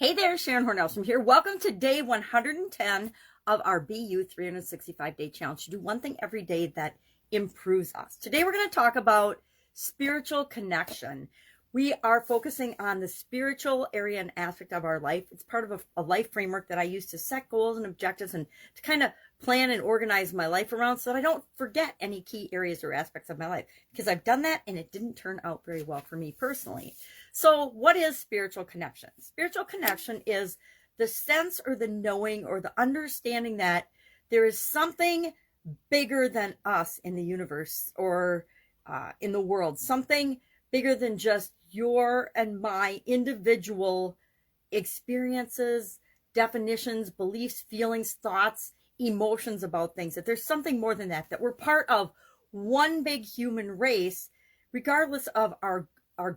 Hey there, Sharon Horne-Ellstrom here. Welcome to day 110 of our BU 365-day challenge to do one thing every day that improves us. Today we're going to talk about spiritual connection. We are focusing on the spiritual area and aspect of our life. It's part of a life framework that I use to set goals and objectives and to kind of plan and organize my life around so that I don't forget any key areas or aspects of my life, because I've done that and it didn't turn out very well for me personally. So what is spiritual connection? Spiritual connection is the sense or the knowing or the understanding that there is something bigger than us in the universe or in the world, something bigger than just your and my individual experiences, definitions, beliefs, feelings, thoughts, emotions about things, that there's something more than that, that we're part of one big human race, regardless of our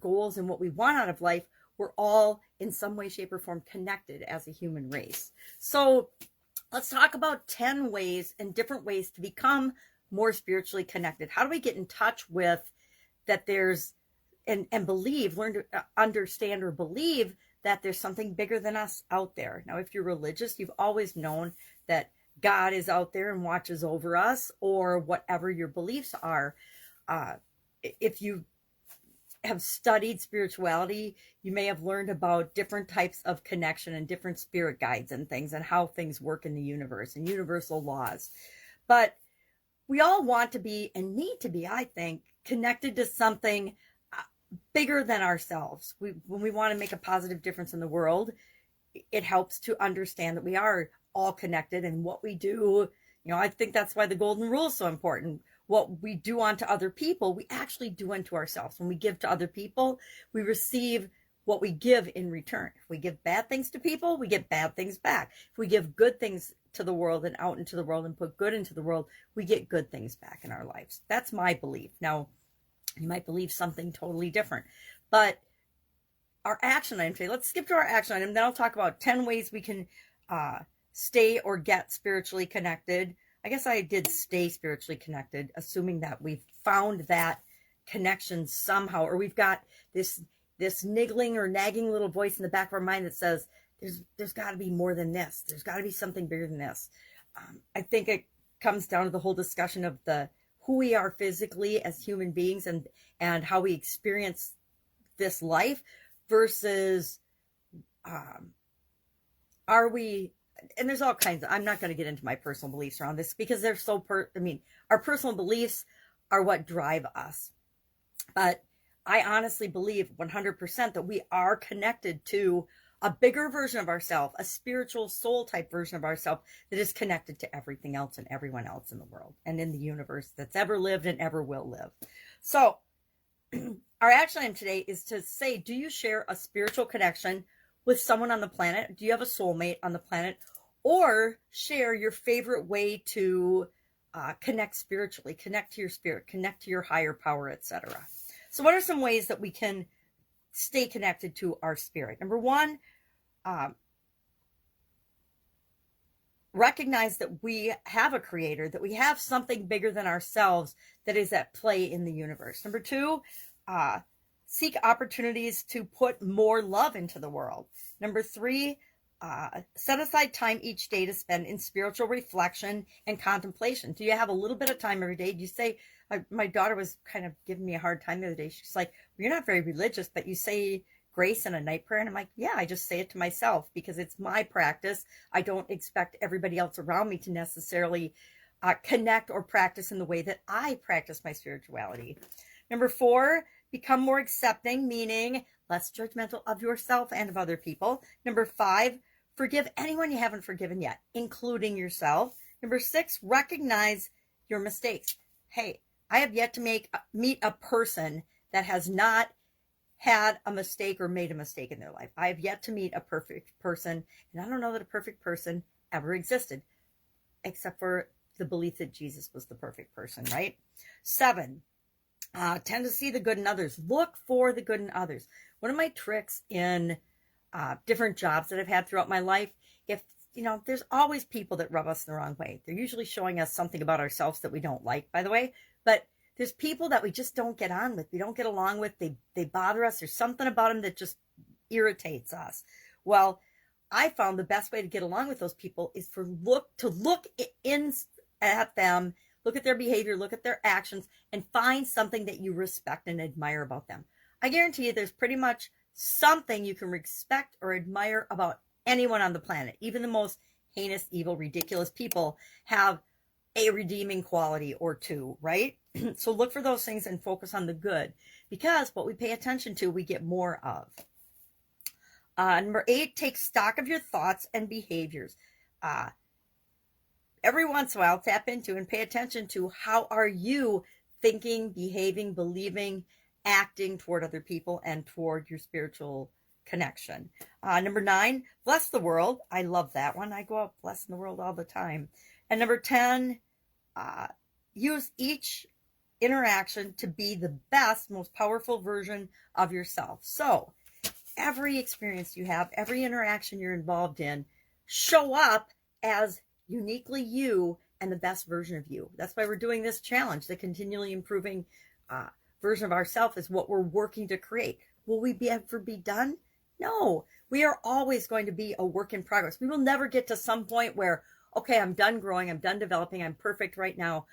goals and what we want out of life. We're all in some way, shape, or form connected as a human race. So let's talk about 10 ways and different ways to become more spiritually connected. How do we get in touch with that there's and believe, learn to understand or believe that there's something bigger than us out there. Now, if you're religious, you've always known that God is out there and watches over us, or whatever your beliefs are. If you have studied spirituality, you may have learned about different types of connection and different spirit guides and things and how things work in the universe and universal laws. But we all want to be and need to be, I think, connected to something bigger than ourselves. When we want to make a positive difference in the world, it helps to understand that we are all connected, and what we do, I think that's why the golden rule is so important. What we do unto other people, we actually do unto ourselves. When we give to other people, we receive what we give in return. If we give bad things to people, we get bad things back. If we give good things to the world and out into the world and put good into the world, we get good things back in our lives. That's my belief. Now, you might believe something totally different, but our action item today, let's skip to our action item. Then I'll talk about 10 ways we can stay or get spiritually connected. I guess I did stay spiritually connected, assuming that we've found that connection somehow, or we've got this niggling or nagging little voice in the back of our mind that says, there's got to be more than this. There's got to be something bigger than this. I think it comes down to the whole discussion of who we are physically as human beings and how we experience this life versus are we, and there's all kinds of, I'm not going to get into my personal beliefs around this because they're so our personal beliefs are what drive us. But I honestly believe 100% that we are connected to a bigger version of ourselves, a spiritual soul type version of ourselves that is connected to everything else and everyone else in the world and in the universe that's ever lived and ever will live. So our action item today is to say, do you share a spiritual connection with someone on the planet? Do you have a soulmate on the planet? Or share your favorite way to connect spiritually, connect to your spirit, connect to your higher power, etc. So what are some ways that we can stay connected to our spirit? Number one, recognize that we have a creator, that we have something bigger than ourselves that is at play in the universe. Number two, seek opportunities to put more love into the world. Number three, set aside time each day to spend in spiritual reflection and contemplation. Do you have a little bit of time every day? Do you say, my daughter was kind of giving me a hard time the other day. She's like, well, you're not very religious, but you say grace in a night prayer. And I'm like, yeah, I just say it to myself because it's my practice. I don't expect everybody else around me to necessarily connect or practice in the way that I practice my spirituality. Number four, become more accepting, meaning less judgmental of yourself and of other people. Number five, forgive anyone you haven't forgiven yet, including yourself. Number six, recognize your mistakes. Hey, I have yet to meet a person that has not had a mistake or made a mistake in their life. I have yet to meet a perfect person, and I don't know that a perfect person ever existed, except for the belief that Jesus was the perfect person, right? 7, tend to see the good in others. Look for the good in others. One of my tricks in different jobs that I've had throughout my life, if there's always people that rub us the wrong way. They're usually showing us something about ourselves that we don't like, by the way, but there's people that we just don't get on with. We don't get along with. They bother us. There's something about them that just irritates us. Well, I found the best way to get along with those people is to look in at them, look at their behavior, look at their actions, and find something that you respect and admire about them. I guarantee you there's pretty much something you can respect or admire about anyone on the planet. Even the most heinous, evil, ridiculous people have a redeeming quality or two, right? So look for those things and focus on the good, because what we pay attention to, we get more of. Number 8, take stock of your thoughts and behaviors. Every once in a while, tap into and pay attention to how are you thinking, behaving, believing, acting toward other people and toward your spiritual connection. Number 9, bless the world. I love that one. I go out blessing the world all the time. And number 10, use each interaction to be the best, most powerful version of yourself. So every experience you have, every interaction you're involved in, show up as uniquely you and the best version of you. That's why we're doing this challenge. The continually improving version of ourselves is what we're working to create. Will we ever be done? No, we are always going to be a work in progress. We will never get to some point where, okay, I'm done growing, I'm done developing, I'm perfect right now,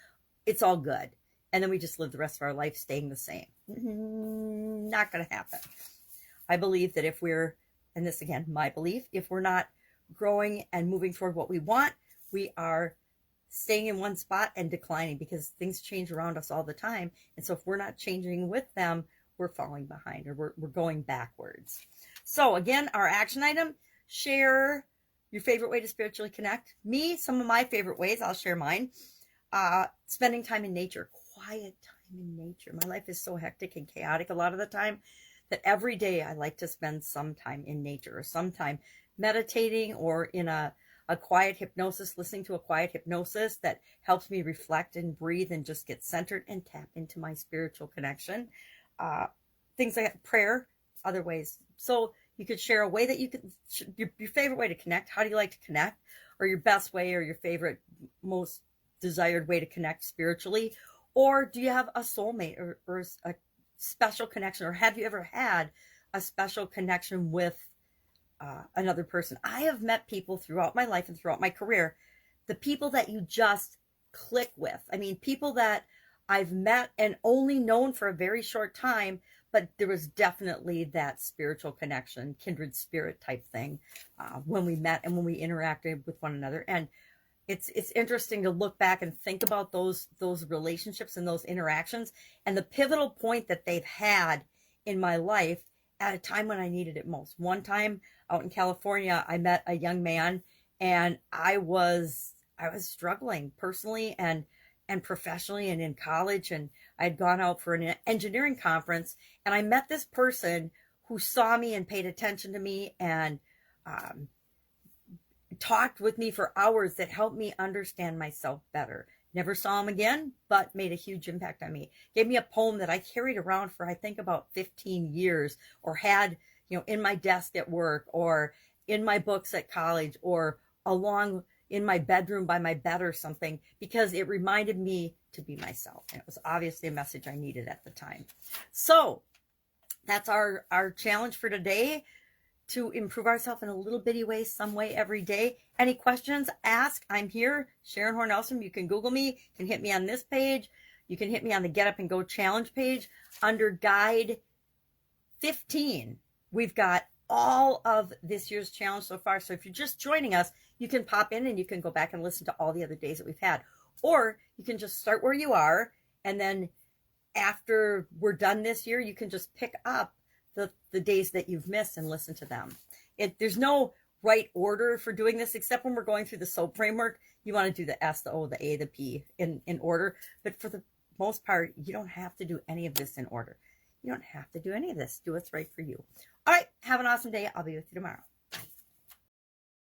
it's all good. And then we just live the rest of our life staying the same. Not going to happen. I believe that if we're, and this again, my belief, if we're not growing and moving toward what we want, we are staying in one spot and declining, because things change around us all the time. And so if we're not changing with them, we're falling behind, or we're going backwards. So again, our action item, share your favorite way to spiritually connect. Me, some of my favorite ways, I'll share mine. Spending time in nature, quiet time in nature. My life is so hectic and chaotic a lot of the time that every day I like to spend some time in nature, or some time meditating, or in a quiet hypnosis, listening to a quiet hypnosis that helps me reflect and breathe and just get centered and tap into my spiritual connection. Things like prayer, other ways. So you could share a way that you could, your favorite way to connect. How do you like to connect? Or your best way, or your favorite, most desired way to connect spiritually? Or do you have a soulmate, or a special connection? Or have you ever had a special connection with another person? I have met people throughout my life and throughout my career, the people that you just click with. I mean, people that I've met and only known for a very short time, but there was definitely that spiritual connection, kindred spirit type thing when we met and when we interacted with one another. And it's interesting to look back and think about those relationships and those interactions and the pivotal point that they've had in my life at a time when I needed it most. One time out in California, I met a young man, and I was struggling personally and professionally and in college, and I had gone out for an engineering conference, and I met this person who saw me and paid attention to me and talked with me for hours that helped me understand myself better. Never saw him again, but made a huge impact on me. Gave me a poem that I carried around for, I think, about 15 years, or had, in my desk at work, or in my books at college, or along in my bedroom by my bed or something, because it reminded me to be myself. And it was obviously a message I needed at the time. So that's our challenge for today, to improve ourselves in a little bitty way, some way every day. Any questions, ask. I'm here, Sharon Horne-Ellstrom. You can Google me. You can hit me on this page. You can hit me on the Get Up and Go Challenge page. Under Guide 15, we've got all of this year's challenge so far. So if you're just joining us, you can pop in and you can go back and listen to all the other days that we've had. Or you can just start where you are, and then after we're done this year, you can just pick up the days that you've missed and listen to them. There's no right order for doing this, except when we're going through the SOAP framework. You want to do the S, the O, the A, the P in order. But for the most part, you don't have to do any of this in order. You don't have to do any of this. Do what's right for you. All right. Have an awesome day. I'll be with you tomorrow.